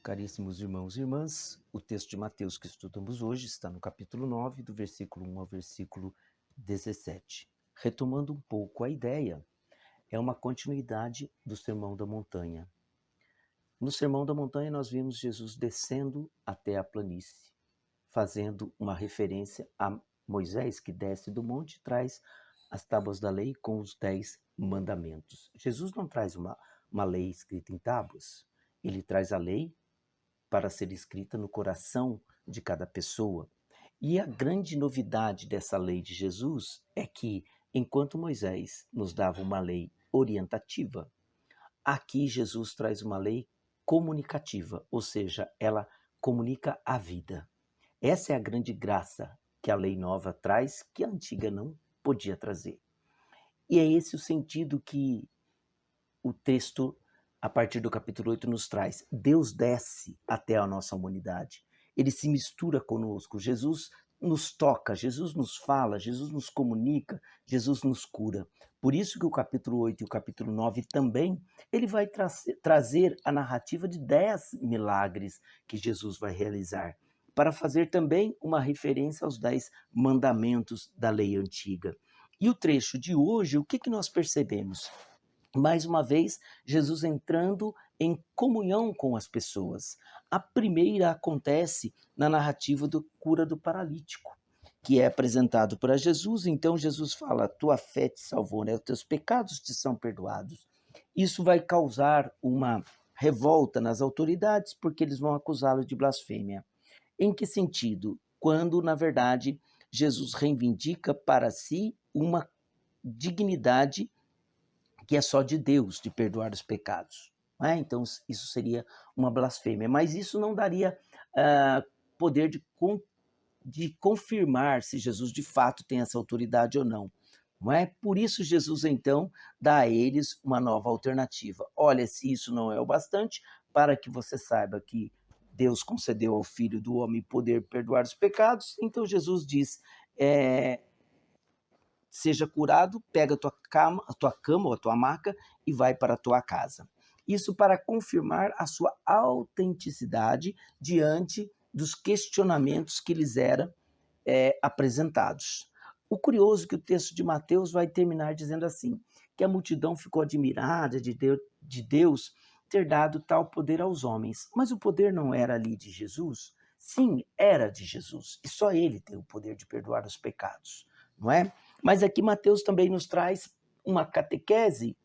Caríssimos irmãos e irmãs, o texto de Mateus que estudamos hoje está no capítulo 9, do versículo 1 ao versículo 17. Retomando um pouco a ideia, é uma continuidade do Sermão da Montanha. No Sermão da Montanha nós vimos Jesus descendo até a planície, fazendo uma referência a Moisés que desce do monte e traz as tábuas da lei com os 10 mandamentos. Jesus não traz uma lei escrita em tábuas, ele traz a lei para ser escrita no coração de cada pessoa. E a grande novidade dessa lei de Jesus é que, enquanto Moisés nos dava uma lei orientativa, aqui Jesus traz uma lei comunicativa, ou seja, ela comunica a vida. Essa é a grande graça que a lei nova traz, que a antiga não podia trazer. E é esse o sentido que o texto, a partir do capítulo 8, nos traz. Deus desce até a nossa humanidade. Ele se mistura conosco. Jesus nos toca, Jesus nos fala, Jesus nos comunica, Jesus nos cura. Por isso que o capítulo 8 e o capítulo 9 também, ele vai trazer a narrativa de 10 milagres que Jesus vai realizar, para fazer também uma referência aos 10 mandamentos da lei antiga. E o trecho de hoje, o que nós percebemos? Mais uma vez, Jesus entrando em comunhão com as pessoas. A primeira acontece na narrativa da cura do paralítico, que é apresentado para Jesus. Então Jesus fala: tua fé te salvou, né? Os teus pecados te são perdoados. Isso vai causar uma revolta nas autoridades, porque eles vão acusá-lo de blasfêmia. Em que sentido? Quando, na verdade, Jesus reivindica para si uma dignidade que é só de Deus, de perdoar os pecados. Então, isso seria uma blasfêmia. Mas isso não daria poder de confirmar se Jesus de fato tem essa autoridade ou não. Não é? Por isso Jesus, então, dá a eles uma nova alternativa. Olha, se isso não é o bastante, para que você saiba que Deus concedeu ao Filho do Homem poder perdoar os pecados, então Jesus diz, seja curado, pega a tua cama ou a tua maca e vai para a tua casa. Isso para confirmar a sua autenticidade diante dos questionamentos que lhes eram apresentados. O curioso é que o texto de Mateus vai terminar dizendo assim, que a multidão ficou admirada de Deus ter dado tal poder aos homens. Mas o poder não era ali de Jesus? Sim, era de Jesus. E só ele tem o poder de perdoar os pecados, não é? Mas aqui Mateus também nos traz uma catequese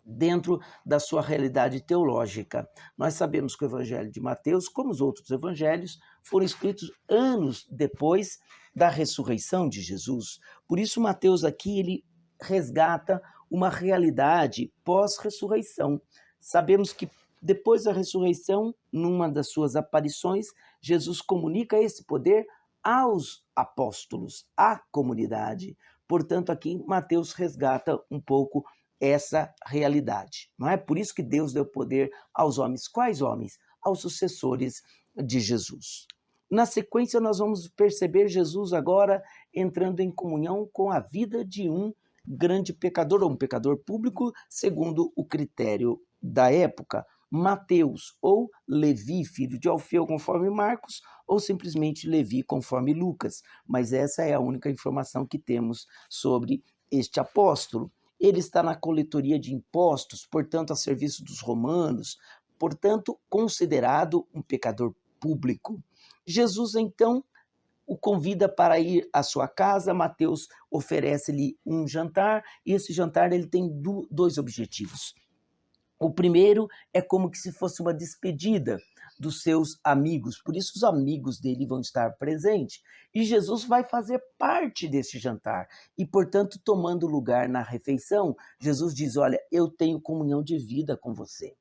dentro da sua realidade teológica. Nós sabemos que o Evangelho de Mateus, como os outros evangelhos, foram escritos anos depois da ressurreição de Jesus. Por isso Mateus aqui ele resgata uma realidade pós-ressurreição. Sabemos que depois da ressurreição, numa das suas aparições, Jesus comunica esse poder aos apóstolos, à comunidade. Portanto, aqui Mateus resgata um pouco essa realidade. Não é? Por isso que Deus deu poder aos homens. Quais homens? Aos sucessores de Jesus. Na sequência, nós vamos perceber Jesus agora entrando em comunhão com a vida de um grande pecador, ou um pecador público, segundo o critério da época. Mateus, ou Levi, filho de Alfeu, conforme Marcos, ou simplesmente Levi, conforme Lucas. Mas essa é a única informação que temos sobre este apóstolo. Ele está na coletoria de impostos, portanto, a serviço dos romanos, portanto, considerado um pecador público. Jesus, então, o convida para ir à sua casa. Mateus oferece-lhe um jantar, e esse jantar ele tem dois objetivos. O primeiro é como que se fosse uma despedida dos seus amigos, por isso os amigos dele vão estar presentes. E Jesus vai fazer parte desse jantar. E, portanto, tomando lugar na refeição, Jesus diz, olha, eu tenho comunhão de vida com você.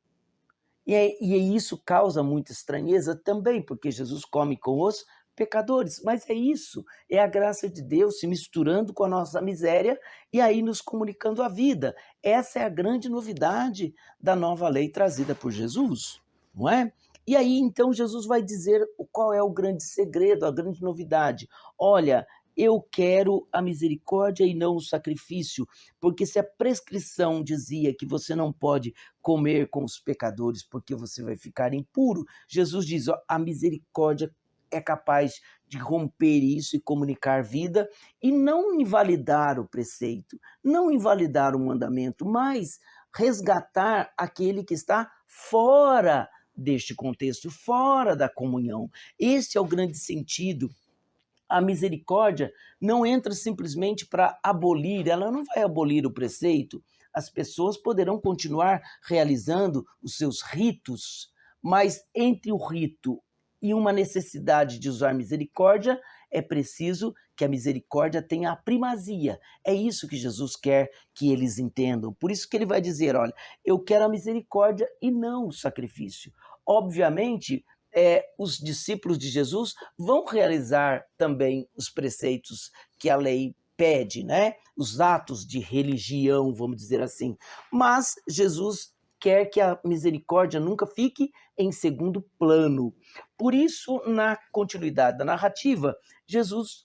E isso causa muita estranheza também, porque Jesus come com os pecadores. Mas é isso, é a graça de Deus se misturando com a nossa miséria e aí nos comunicando a vida. Essa é a grande novidade da nova lei trazida por Jesus, não é? E aí, então, Jesus vai dizer qual é o grande segredo, a grande novidade. Olha, eu quero a misericórdia e não o sacrifício, porque se a prescrição dizia que você não pode comer com os pecadores porque você vai ficar impuro, Jesus diz, ó, a misericórdia é capaz de romper isso e comunicar vida e não invalidar o preceito, não invalidar o mandamento, mas resgatar aquele que está fora deste contexto, fora da comunhão. Esse é o grande sentido. A misericórdia não entra simplesmente para abolir, ela não vai abolir o preceito. As pessoas poderão continuar realizando os seus ritos, mas entre o rito e uma necessidade de usar misericórdia, é preciso que a misericórdia tenha a primazia. É isso que Jesus quer que eles entendam. Por isso que ele vai dizer, olha, eu quero a misericórdia e não o sacrifício. Obviamente, os discípulos de Jesus vão realizar também os preceitos que a lei pede, né? Os atos de religião, vamos dizer assim. Mas Jesus quer que a misericórdia nunca fique em segundo plano. Por isso, na continuidade da narrativa, Jesus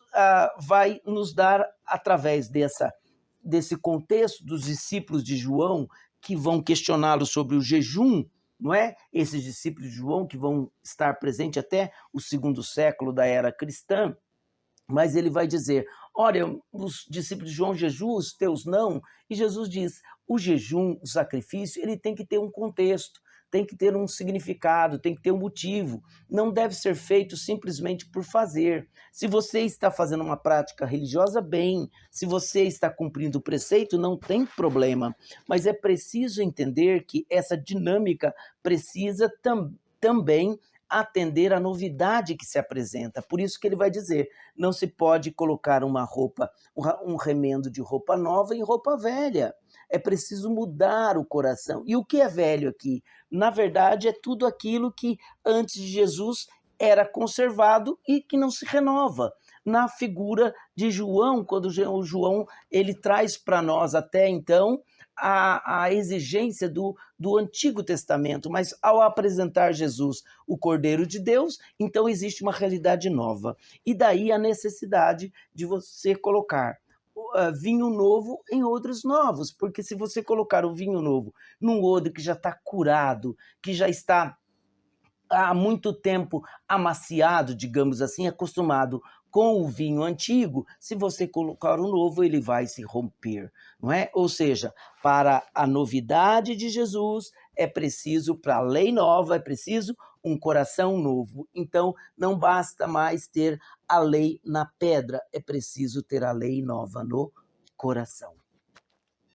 vai nos dar, através desse contexto dos discípulos de João, que vão questioná-lo sobre o jejum, não é? Esses discípulos de João que vão estar presentes até o segundo século da era cristã, mas ele vai dizer, olha, os discípulos de João jejuam, os teus não, e Jesus diz, o jejum, o sacrifício, ele tem que ter um contexto, tem que ter um significado, tem que ter um motivo, não deve ser feito simplesmente por fazer. Se você está fazendo uma prática religiosa, bem, se você está cumprindo o preceito, não tem problema, mas é preciso entender que essa dinâmica precisa também atender à novidade que se apresenta. Por isso que ele vai dizer, não se pode colocar uma roupa, um remendo de roupa nova em roupa velha. É preciso mudar o coração. E o que é velho aqui? Na verdade, é tudo aquilo que antes de Jesus era conservado e que não se renova. Na figura de João, quando o João ele traz para nós até então a exigência do Antigo Testamento, mas ao apresentar Jesus, o Cordeiro de Deus, então existe uma realidade nova. E daí a necessidade de você colocar vinho novo em odres novos, porque se você colocar o vinho novo num odre que já está curado, que já está há muito tempo amaciado, digamos assim, acostumado com o vinho antigo, se você colocar o novo, ele vai se romper, não é? Ou seja, para a novidade de Jesus, é preciso, para a lei nova, é preciso um coração novo. Então, não basta mais ter a lei na pedra, é preciso ter a lei nova no coração.